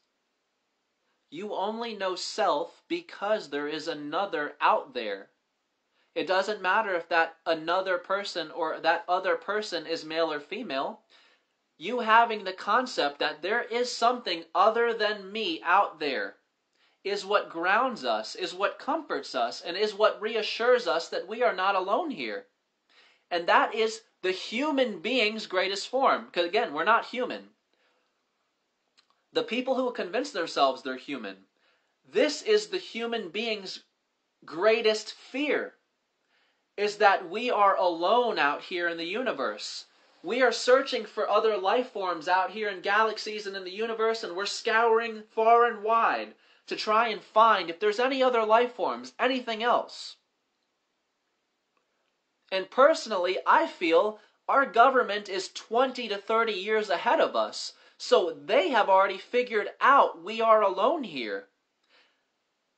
You only know self because there is another out there. It doesn't matter if that another person or that other person is male or female. You having the concept that there is something other than me out there is what grounds us, is what comforts us, and is what reassures us that we are not alone here. And that is the human being's greatest form. Because again, we're not human. The people who convince themselves they're human, this is the human being's greatest fear, is that we are alone out here in the universe. We are searching for other life forms out here in galaxies and in the universe, and we're scouring far and wide to try and find if there's any other life forms, anything else. And personally, I feel our government is 20 to 30 years ahead of us. So they have already figured out we are alone here.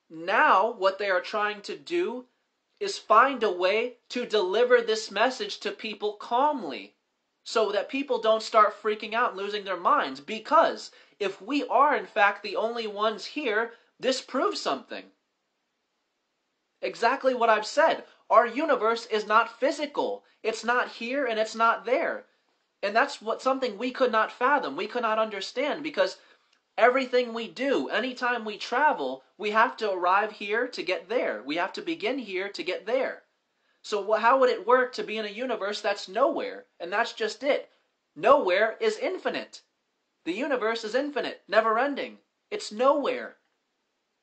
Now what they are trying to do is find a way to deliver this message to people calmly, so that people don't start freaking out and losing their minds. Because if we are in fact the only ones here, this proves something. Exactly what I've said. Our universe is not physical. It's not here and it's not there. And that's something we could not fathom, we could not understand, because everything we do, anytime we travel, we have to arrive here to get there. We have to begin here to get there. So how would it work to be in a universe that's nowhere? And that's just it. Nowhere is infinite. The universe is infinite, never ending. It's nowhere.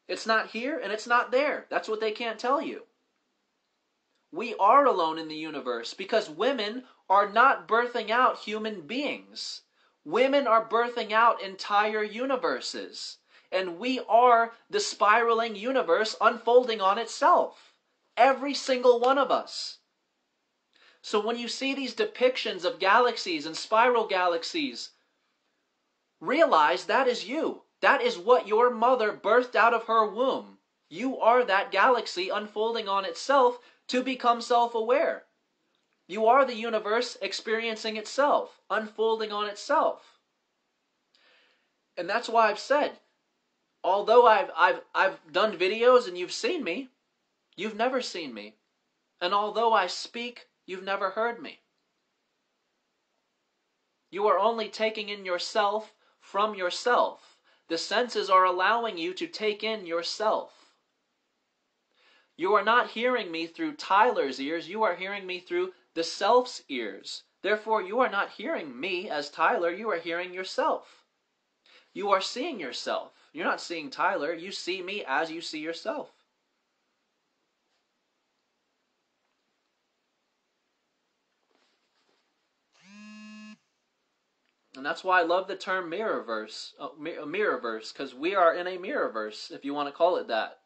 It's not here and it's not there. That's what they can't tell you. We are alone in the universe because women are not birthing out human beings. Women are birthing out entire universes. And we are the spiraling universe unfolding on itself. Every single one of us. So when you see these depictions of galaxies and spiral galaxies, realize that is you. That is what your mother birthed out of her womb. You are that galaxy unfolding on itself to become self-aware. You are the universe experiencing itself, unfolding on itself. And that's why I've said, Although I've done videos and you've seen me, you've never seen me. And although I speak, you've never heard me. You are only taking in yourself from yourself. The senses are allowing you to take in yourself. You are not hearing me through Tyler's ears. You are hearing me through the self's ears. Therefore, you are not hearing me as Tyler. You are hearing yourself. You are seeing yourself. You're not seeing Tyler. You see me as you see yourself. And that's why I love the term mirrorverse, mirrorverse, because we are in a mirrorverse, if you want to call it that.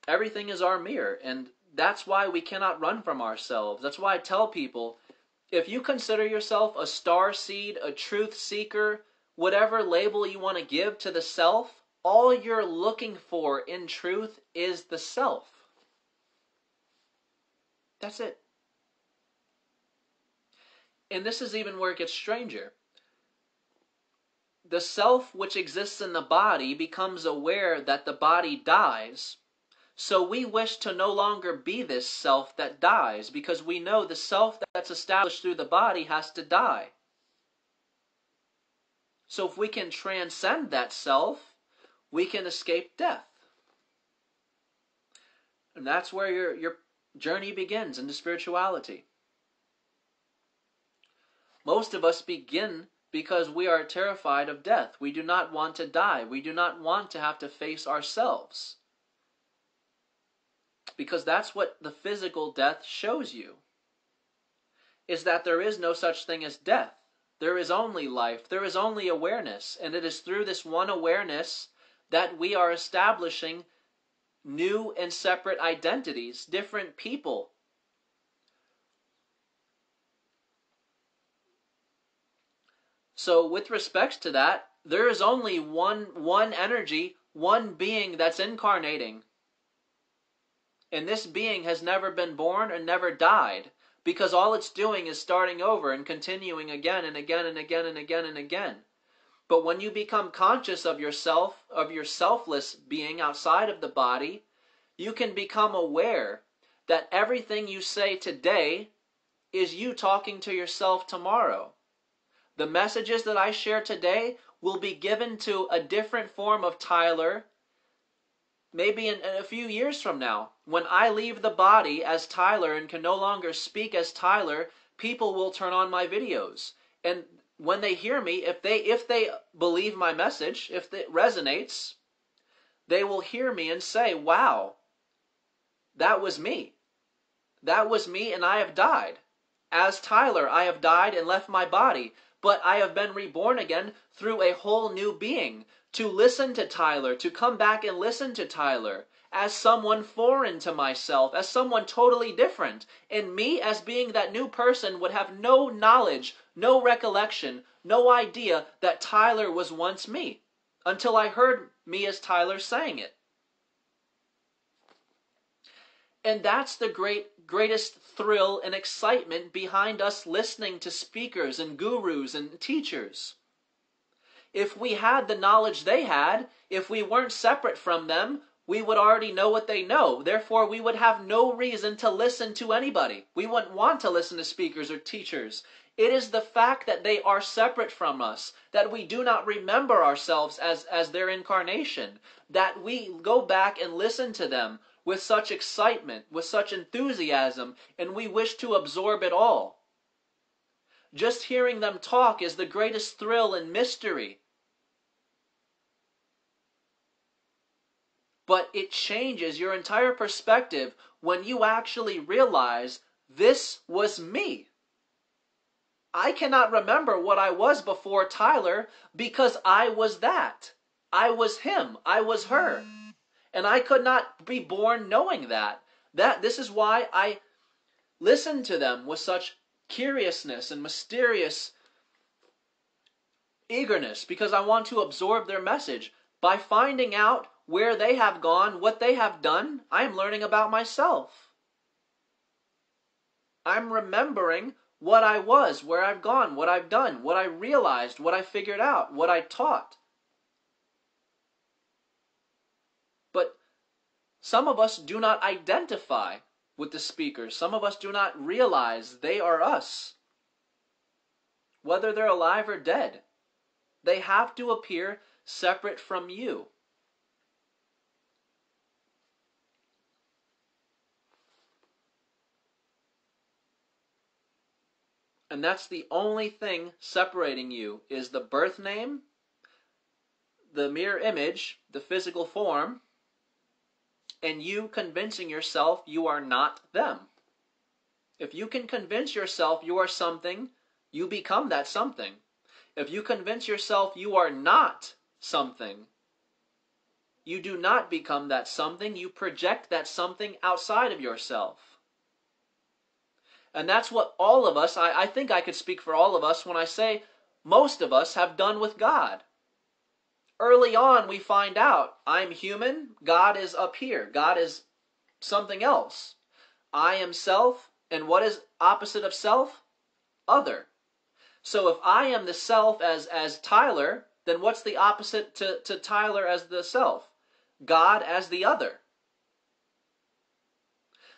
Everything is our mirror, and that's why we cannot run from ourselves. That's why I tell people, if you consider yourself a star seed, a truth seeker, whatever label you want to give to the self, all you're looking for in truth is the self. That's it. And this is even where it gets stranger. The self which exists in the body becomes aware that the body dies. So we wish to no longer be this self that dies, because we know the self that's established through the body has to die. So if we can transcend that self, we can escape death. And that's where your journey begins into spirituality. Most of us begin because we are terrified of death. We do not want to die. We do not want to have to face ourselves. Because that's what the physical death shows you. Is that there is no such thing as death. There is only life. There is only awareness. And it is through this one awareness that we are establishing new and separate identities, different people. So with respects to that, there is only one energy, one being that's incarnating. And this being has never been born and never died, because all it's doing is starting over and continuing again and again and again and again and again. But when you become conscious of yourself, of your selfless being outside of the body, you can become aware that everything you say today is you talking to yourself tomorrow. The messages that I share today will be given to a different form of Tyler, maybe in a few years from now. When I leave the body as Tyler and can no longer speak as Tyler, people will turn on my videos. And when they hear me, if they believe my message, if it resonates, they will hear me and say, wow, that was me. That was me, and I have died. As Tyler, I have died and left my body. But I have been reborn again through a whole new being, to listen to Tyler, to come back and listen to Tyler, as someone foreign to myself, as someone totally different. And me, as being that new person, would have no knowledge, no recollection, no idea that Tyler was once me, until I heard me as Tyler saying it. And that's the greatest thrill and excitement behind us listening to speakers and gurus and teachers. If we had the knowledge they had, if we weren't separate from them, we would already know what they know. Therefore, we would have no reason to listen to anybody. We wouldn't want to listen to speakers or teachers. It is the fact that they are separate from us, that we do not remember ourselves as their incarnation, that we go back and listen to them with such excitement, with such enthusiasm, and we wish to absorb it all. Just hearing them talk is the greatest thrill and mystery. But it changes your entire perspective when you actually realize this was me. I cannot remember what I was before Tyler because I was that. I was him. I was her. And I could not be born knowing that. This is why I listen to them with such curiousness and mysterious eagerness, because I want to absorb their message. By finding out where they have gone, what they have done, I am learning about myself. I'm remembering what I was, where I've gone, what I've done, what I realized, what I figured out, what I taught. Some of us do not identify with the speakers. Some of us do not realize they are us, whether they're alive or dead. They have to appear separate from you. And that's the only thing separating you, is the birth name, the mirror image, the physical form, and you convincing yourself you are not them. If you can convince yourself you are something, you become that something. If you convince yourself you are not something, you do not become that something. You project that something outside of yourself. And that's what all of us, I think I could speak for all of us when I say most of us have done with God. Early on, we find out, I'm human, God is up here. God is something else. I am self, and what is opposite of self? Other. So if I am the self as Tyler, then what's the opposite to Tyler as the self? God as the other.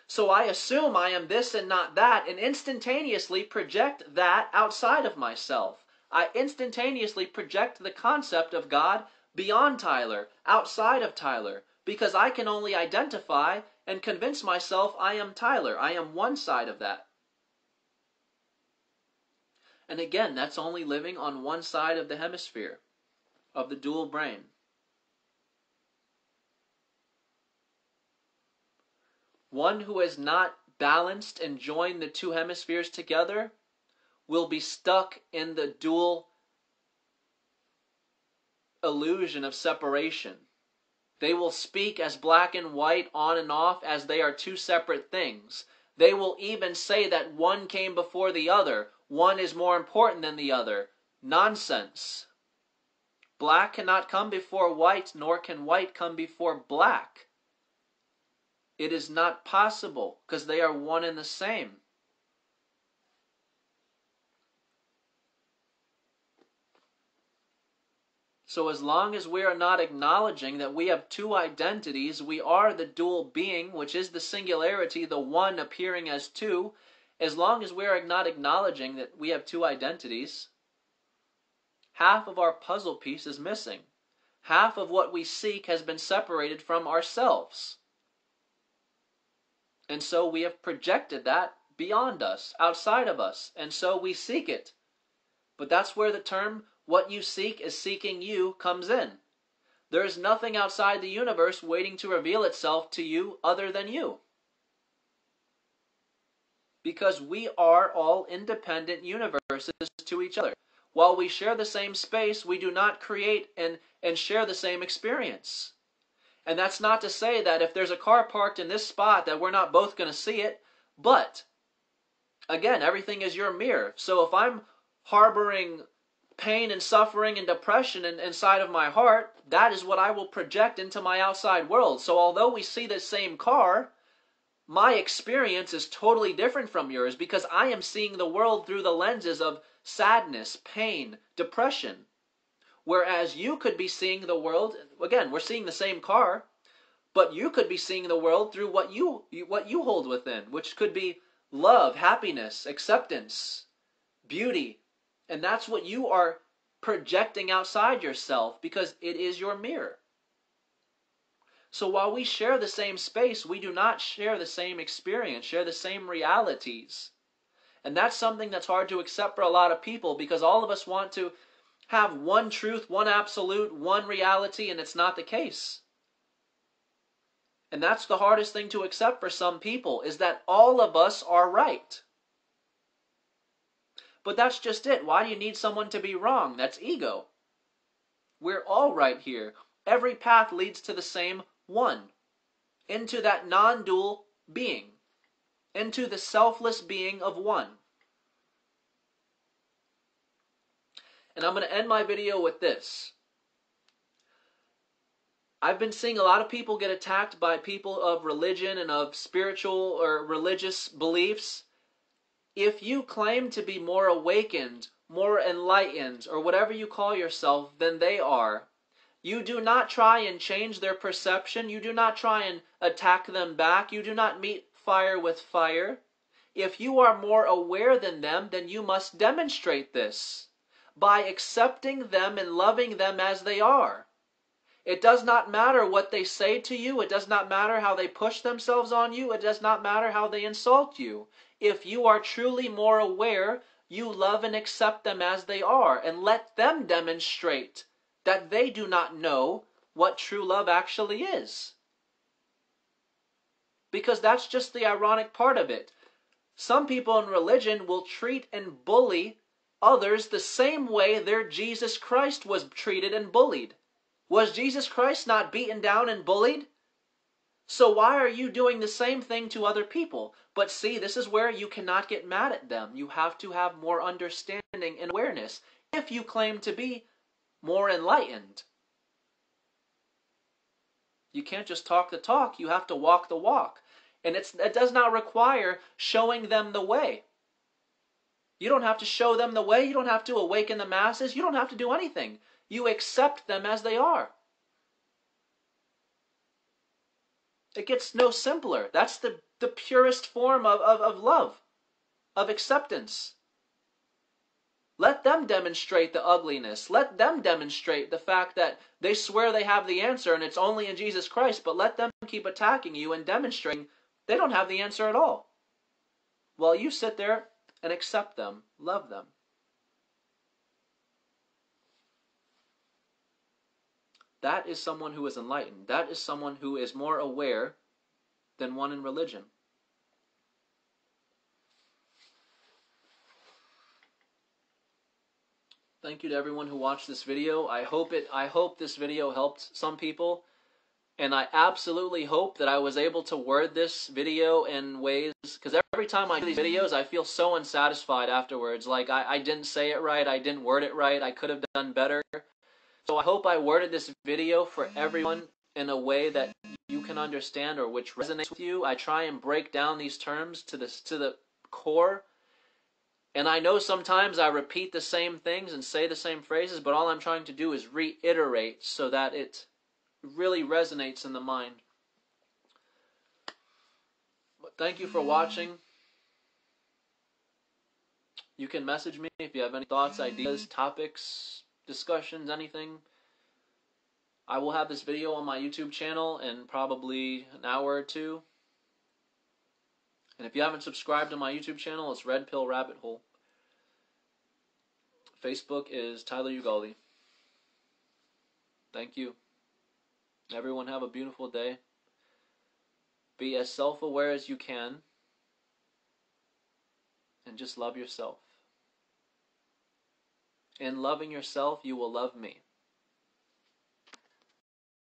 So I assume I am this and not that, and instantaneously project that outside of myself. I instantaneously project the concept of God beyond Tyler, outside of Tyler, because I can only identify and convince myself I am Tyler. I am one side of that. And again, that's only living on one side of the hemisphere, of the dual brain. One who has not balanced and joined the two hemispheres together will be stuck in the dual illusion of separation. They will speak as black and white, on and off, as they are two separate things. They will even say that one came before the other. One is more important than the other. Nonsense. Black cannot come before white, nor can white come before black. It is not possible, because they are one and the same. So as long as we are not acknowledging that we have two identities, we are the dual being, which is the singularity, the one appearing as two, as long as we are not acknowledging that we have two identities, half of our puzzle piece is missing. Half of what we seek has been separated from ourselves. And so we have projected that beyond us, outside of us, and so we seek it. But that's where the term, what you seek is seeking you, comes in. There is nothing outside the universe waiting to reveal itself to you other than you. Because we are all independent universes to each other. While we share the same space, we do not create and share the same experience. And that's not to say that if there's a car parked in this spot that we're not both going to see it. But, again, everything is your mirror. So if I'm harboring pain and suffering and depression inside of my heart, that is what I will project into my outside world. So although we see the same car, my experience is totally different from yours because I am seeing the world through the lenses of sadness, pain, depression. Whereas you could be seeing the world, again, we're seeing the same car, but you could be seeing the world through what you hold within, which could be love, happiness, acceptance, beauty. And that's what you are projecting outside yourself because it is your mirror. So while we share the same space, we do not share the same experience, share the same realities. And that's something that's hard to accept for a lot of people because all of us want to have one truth, one absolute, one reality, and it's not the case. And that's the hardest thing to accept for some people, is that all of us are right. But that's just it. Why do you need someone to be wrong? That's ego. We're all right here. Every path leads to the same one, into that non-dual being, into the selfless being of one. And I'm going to end my video with this. I've been seeing a lot of people get attacked by people of religion and of spiritual or religious beliefs. If you claim to be more awakened, more enlightened, or whatever you call yourself than they are, You do not try and change their perception. You do not try and attack them back. You do not meet fire with fire. If you are more aware than them, then you must demonstrate this by accepting them and loving them as they are. It does not matter what they say to you. It does not matter how they push themselves on you. It does not matter how they insult you. If you are truly more aware, you love and accept them as they are, and let them demonstrate that they do not know what true love actually is. Because that's just the ironic part of it. Some people in religion will treat and bully others the same way their Jesus Christ was treated and bullied. Was Jesus Christ not beaten down and bullied? So why are you doing the same thing to other people? But see, this is where you cannot get mad at them. You have to have more understanding and awareness if you claim to be more enlightened. You can't just talk the talk, you have to walk the walk. And it does not require showing them the way. You don't have to show them the way, you don't have to awaken the masses, you don't have to do anything. You accept them as they are. It gets no simpler. That's the purest form of love, of acceptance. Let them demonstrate the ugliness. Let them demonstrate the fact that they swear they have the answer and it's only in Jesus Christ, but let them keep attacking you and demonstrating they don't have the answer at all. While you sit there and accept them, love them. That is someone who is enlightened. That is someone who is more aware than one in religion. Thank you to everyone who watched this video. I hope this video helped some people. And I absolutely hope that I was able to word this video in ways, because every time I do these videos, I feel so unsatisfied afterwards. Like I didn't say it right, I didn't word it right, I could have done better. So I hope I worded this video for everyone in a way that you can understand or which resonates with you. I try and break down these terms to the core. And I know sometimes I repeat the same things and say the same phrases, but all I'm trying to do is reiterate so that it really resonates in the mind. But thank you for watching. You can message me if you have any thoughts, ideas, topics, discussions, anything. I will have this video on my YouTube channel in probably an hour or two. And if you haven't subscribed to my YouTube channel, it's Red Pill Rabbit Hole. Facebook is Tyler Ugali. Thank you. Everyone have a beautiful day. Be as self-aware as you can. And just love yourself. In loving yourself, you will love me.